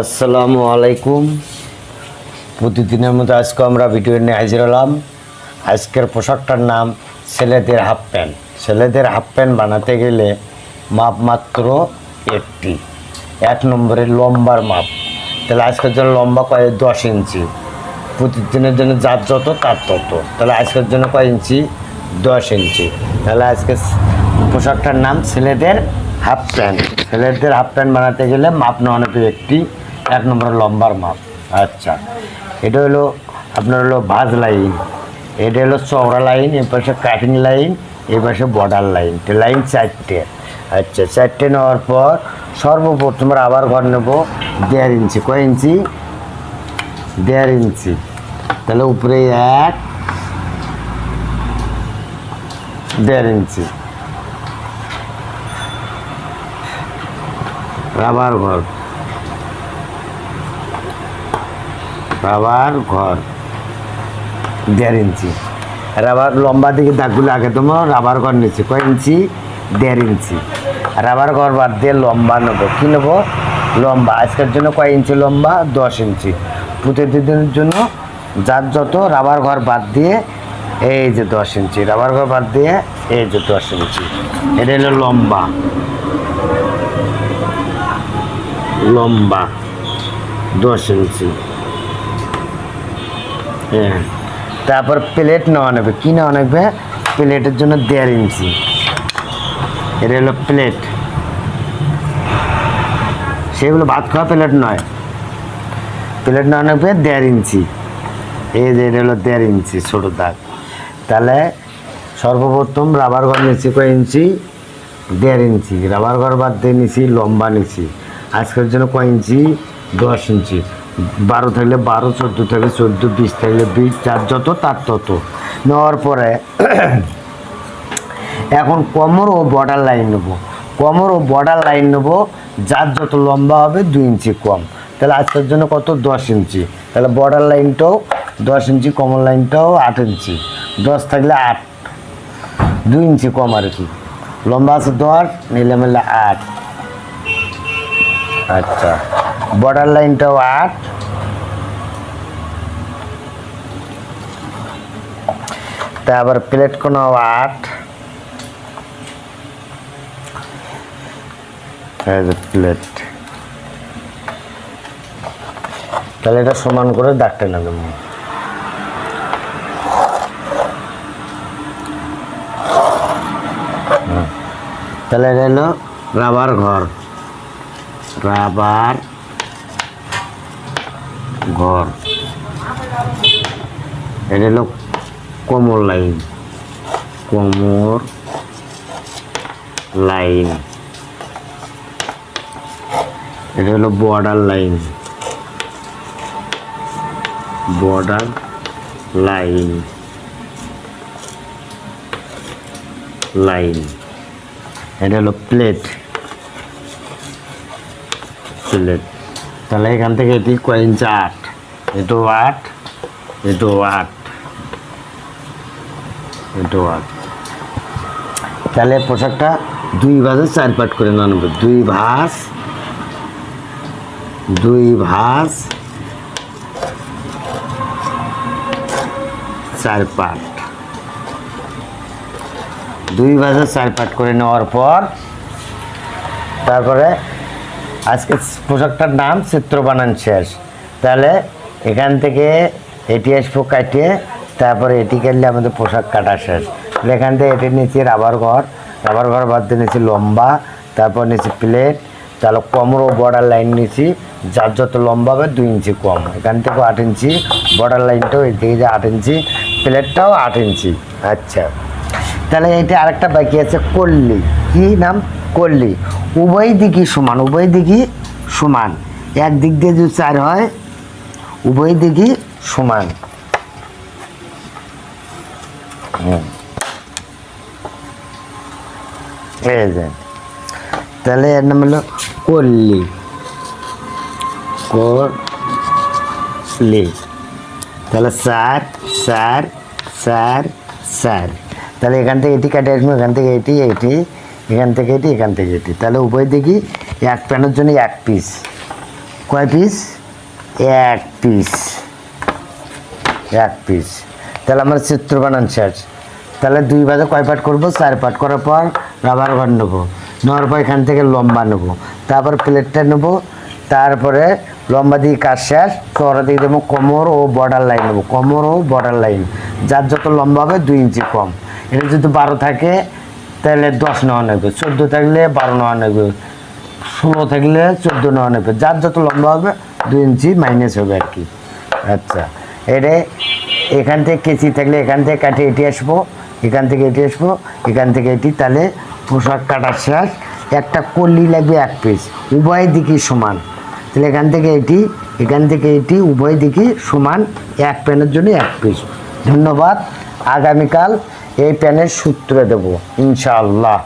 আসসালামু আলাইকুম। প্রতিদিনের মতো আজকে আমরা ভিডিও নিয়ে হাজির হলাম। আজকের পোশাকটার নাম ছেলেদের হাফ প্যান্ট। ছেলেদের হাফ প্যান্ট বানাতে গেলে মাপ মাত্র একটি, 1 নম্বরের লম্বার মাপ। তাহলে আজকের জন্য লম্বা 10 ইঞ্চি, প্রতিদিনের জন্য যার যত তার তত। তাহলে আজকের জন্য কয় ইঞ্চি? 10 ইঞ্চি। তাহলে আজকে পোশাকটার নাম ছেলেদের হাফ প্যান্ট। ছেলেদের হাফ প্যান্ট বানাতে গেলে মাপ নেওয়া একটি, 1 নম্বর লম্বার মাপ। আচ্ছা, এটা হলো আপনার হলো ভাঁজ লাইন, এটা হলো চওড়া লাইন, এর পাশে কাটিং লাইন, এর পাশে বর্ডার লাইন। তো লাইন 4টে। আচ্ছা, 4টে নেওয়ার পর সর্বপ্রথম আবার ঘর নেব 1.5 ইঞ্চি। কয় ইঞ্চি? 1.5 ইঞ্চি। তাহলে উপরে 1.5 ইঞ্চি রাবার ঘর, রাবার ঘর 1.5 ইঞ্চি। রাবার লম্বা দিকে দাগগুলো আগে তোমার রাবার ঘর নিচ্ছি। কয় ইঞ্চি? 1.5 ইঞ্চি। রাবার ঘর বাদ দিয়ে লম্বা নেবো। কী নেবো? লম্বা। আজকের জন্য কয় ইঞ্চি লম্বা? 10 ইঞ্চি। প্রতিদিনের জন্য যার যত রাবার ঘর বাদ দিয়ে এই যে 10 ইঞ্চি, রাবার ঘর বাদ দিয়ে এই যে 10 ইঞ্চি। এটা হলো লম্বা, লম্বা 10 ইঞ্চি। হ্যাঁ, তারপর প্লেট নেওয়া নেবে। কী নেওয়া নেবে? প্লেটের জন্য 1.5 ইঞ্চি। এটা হলো প্লেট, সেগুলো ভাত খাওয়া প্লেট নয়। প্লেট নেওয়া নেবে 1.5 ইঞ্চি। এই যে এটা হলো 1.5 ইঞ্চি ছোটো দাগ। তাহলে সর্বপ্রথম রাবার ঘর নিচ্ছি কয় ইঞ্চি? 1.5 ইঞ্চি। রাবার ঘর বাদ দিয়ে নিচ্ছি লম্বা নিচ্ছি। আজকের জন্য কয় ইঞ্চি? 10 ইঞ্চি। 12 থাকলে 12, 14 থাকলে 14, 20 থাকলে 20, যার যত তার তত। নেওয়ার পরে এখন কোমর ও বর্ডার লাইন নেব। কোমর ও বর্ডার লাইন নেব, যার যত লম্বা হবে 2 ইঞ্চি কম। তাহলে আজকের জন্য কত? 10 ইঞ্চি। তাহলে বর্ডার লাইনটাও 10 ইঞ্চি, কোমর লাইনটাও 8 ইঞ্চি। 10 থাকলে 8, 2 ইঞ্চি কম আর কি। লম্বা আছে 10, নিলে মিলে 8। আচ্ছা, বর্ডার লাইনটাও 8। তারপর প্লেট কোনাও 8। প্লেট। তাহলে এটা সমান করে দাগটা নেব। তাহলে এটা হলো রাবার ঘর, রাবার ঘর। এটা হলো কোমর লাইন, কোমর লাইন। এটা হলো border line, border line, line. এটা হলো প্লেট, প্লেট। তাহলে এখান থেকে এটি কয় ইঞ্চি? 8। এটাও 8, এটাও 8, এটাও 8। তাহলে পোশাকটা 2 ভাঁজে 4 পার্ট করে নেওয়া নেবে। 2 ভাঁজ, 2 ভাঁজ 4 পার্ট। 2 ভাঁজে 4 পার্ট করে নেওয়ার পর তারপরে আজকে পোশাকটার নাম চিত্র বানান শেষ। তাহলে এখান থেকে এটি আসবো কাটিয়ে, তারপরে এটি কাটলে আমাদের পোশাক কাটা শেষ। এখান থেকে এটি নিচে রাবার ঘর, রাবার ঘর বাদ দিয়ে নিচে লম্বা, তারপর নিচে প্লেট। তাহলে কোমর ও বর্ডার লাইন নিচ্ছি, যার যত লম্বা হবে 2 ইঞ্চি কম। এখান থেকেও 8 ইঞ্চি, বর্ডার লাইনটাও এই থেকে যে 8 ইঞ্চি, প্লেটটাও 8 ইঞ্চি। আচ্ছা, তাহলে এইটা আরেকটা বাকি আছে কল্লি। কি নাম? কল্লি। উভয় দিকই সমান, উভয় দিকই সমান। এক দিক দিয়ে যদি 4 হয়, উভয় দিকই সমান। এই যে, তাহলে এর নাম হলো কল্লি, কল্লি। তাহলে 4, 4, 4, 4। তাহলে এখান থেকে এটি কাটে আসবো, এখান থেকে এটি, এটি, এখান থেকে এটি, এখান থেকে এটি। তাহলে উভয় দিকই এক প্যানের জন্য 1 পিস কয় পিস? এক পিস, এক পিস। তাহলে আমার চিত্র বানান শেষ। তাহলে 2 ভাগে কয় পাট করবো? 4 পাট করার পর রাবার ঘর নেবো, নেওয়ার পর এখান থেকে লম্বা নেবো, তারপর প্লেটটা নেবো, তারপরে লম্বা দিয়ে কাজ শেষ, চওড়া দিয়ে দেবো কোমর ও বর্ডার লাইন নেবো, কোমর ও বর্ডার লাইন, যার যত লম্বা হবে 2 ইঞ্চি কম। এটা যদি 12 থাকে তাহলে 10 নেওয়া নেবে, 14 থাকলে 12 নেওয়া নেবে, 16 থাকলে 14 নেওয়া নেবে, যার যত লম্বা হবে 2 ইঞ্চি মাইনাস হবে আর কি। আচ্ছা, এটা এখান থেকে কেচি থাকলে এখান থেকে কাটে এটি আসবো, এখান থেকে এটি আসবো, এখান থেকে এটি, তাহলে পোশাক কাটার শেষ। একটা কলি লাগবে 1 পিস, উভয় দিকই সমান। তাহলে এখান থেকে এটি, এখান থেকে এটি, উভয় দিকই সমান, এক প্যানের জন্য 1 পিস। ধন্যবাদ। আগামীকাল এই প্যানের সূত্র দেবো ইনশাআল্লাহ।